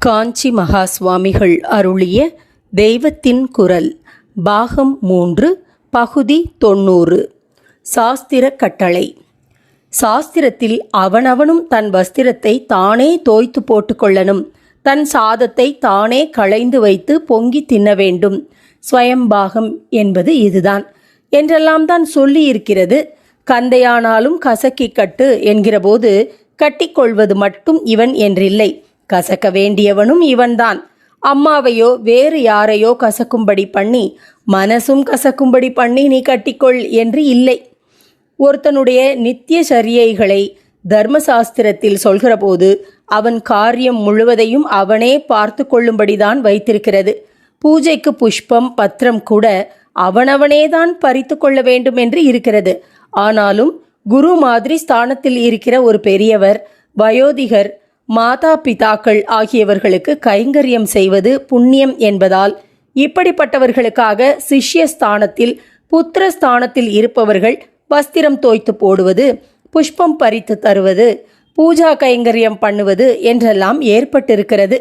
காஞ்சி மகா சுவாமிகள் அருளிய தெய்வத்தின் குரல் பாகம் 3 பகுதி 90. சாஸ்திர கட்டளை. சாஸ்திரத்தில் அவனவனும் தன் வஸ்திரத்தை தானே தோய்த்து போட்டுக்கொள்ளணும், தன் சாதத்தை தானே களைந்து வைத்து பொங்கி தின்ன வேண்டும். ஸ்வயம்பாகம் என்பது இதுதான் என்றெல்லாம் தான் சொல்லியிருக்கிறது. கந்தையானாலும் கசக்கி கட்டு என்கிறபோது கட்டிக்கொள்வது மட்டும் இவன் என்றில்லை, கசக்க வேண்டியவனும் இவன்தான். அம்மாவையோ வேறு யாரையோ கசக்கும்படி பண்ணி மனசும் கசக்கும்படி பண்ணி நீ கட்டிக்கொள் என்று இல்லை. ஒருத்தனுடைய நித்திய சரியைகளை தர்மசாஸ்திரத்தில் சொல்கிற போது அவன் காரியம் முழுவதையும் அவனே பார்த்து கொள்ளும்படிதான் வைத்திருக்கிறது. பூஜைக்கு புஷ்பம் பத்திரம் கூட அவனவனேதான் பறித்து கொள்ள வேண்டும் என்று இருக்கிறது. ஆனாலும் குரு மாதிரி ஸ்தானத்தில் இருக்கிற ஒரு பெரியவர், வயோதிகர், மாதா பிதாக்கள் ஆகியவர்களுக்கு கைங்கரியம் செய்வது புண்ணியம் என்பதால் இப்படிப்பட்டவர்களுக்காக சிஷ்ய ஸ்தானத்தில் புத்திர ஸ்தானத்தில் இருப்பவர்கள் வஸ்திரம் தோய்த்து போடுவது, புஷ்பம் பறித்து தருவது, பூஜா கைங்கரியம் பண்ணுவது என்றெல்லாம் ஏற்பட்டிருக்கிறது.